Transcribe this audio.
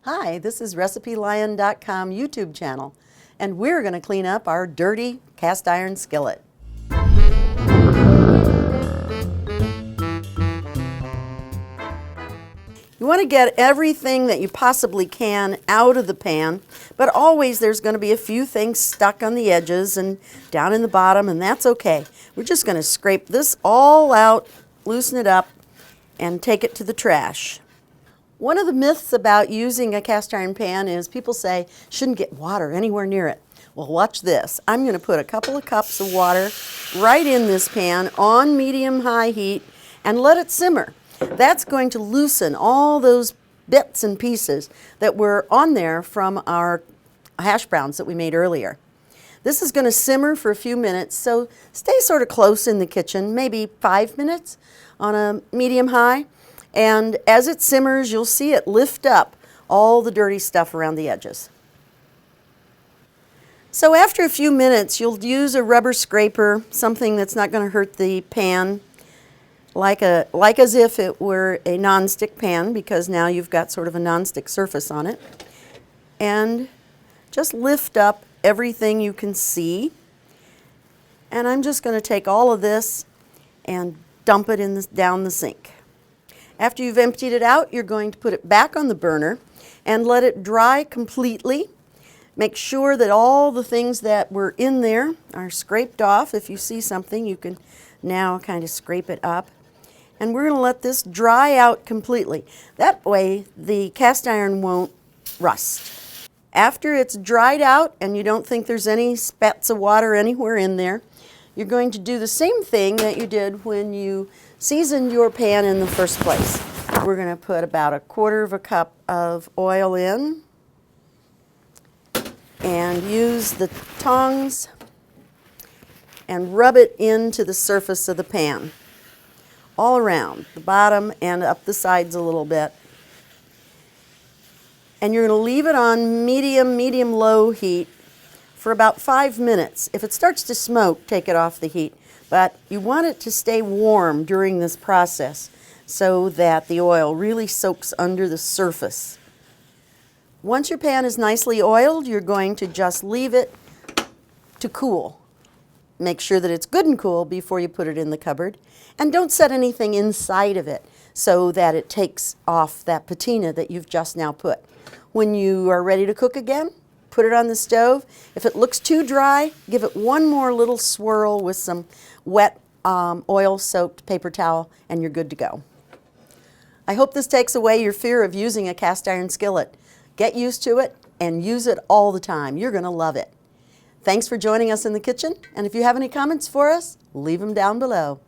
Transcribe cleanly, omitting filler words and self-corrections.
Hi, this is RecipeLion.com YouTube channel, and we're going to clean up our dirty cast iron skillet. You want to get everything that you possibly can out of the pan, but always there's going to be a few things stuck on the edges and down in the bottom, and that's okay. We're just going to scrape this all out, loosen it up, and take it to the trash. One of the myths about using a cast iron pan is people say shouldn't get water anywhere near it. Well, watch this. I'm going to put a couple of cups of water right in this pan on medium-high heat and let it simmer. That's going to loosen all those bits and pieces that were on there from our hash browns that we made earlier. This is going to simmer for a few minutes, so stay sort of close in the kitchen, maybe 5 minutes on a medium-high. And as it simmers, you'll see it lift up all the dirty stuff around the edges. So after a few minutes, you'll use a rubber scraper, something that's not going to hurt the pan, like as if it were a nonstick pan, because now you've got sort of a nonstick surface on it. And just lift up everything you can see. And I'm just going to take all of this and dump it down the sink. After you've emptied it out, you're going to put it back on the burner and let it dry completely. Make sure that all the things that were in there are scraped off. If you see something, you can now kind of scrape it up. And we're going to let this dry out completely. That way, the cast iron won't rust. After it's dried out and you don't think there's any spats of water anywhere in there, you're going to do the same thing that you did when you seasoned your pan in the first place. We're going to put about 1/4 cup of oil in and use the tongs and rub it into the surface of the pan, all around, the bottom and up the sides a little bit. And you're going to leave it on medium-low heat for about 5 minutes. If it starts to smoke, take it off the heat. But you want it to stay warm during this process so that the oil really soaks under the surface. Once your pan is nicely oiled, you're going to just leave it to cool. Make sure that it's good and cool before you put it in the cupboard. And don't set anything inside of it so that it takes off that patina that you've just now put. When you are ready to cook again, put it on the stove. If it looks too dry, give it one more little swirl with some wet oil-soaked paper towel, and you're good to go. I hope this takes away your fear of using a cast iron skillet. Get used to it and use it all the time. You're going to love it. Thanks for joining us in the kitchen, and if you have any comments for us, leave them down below.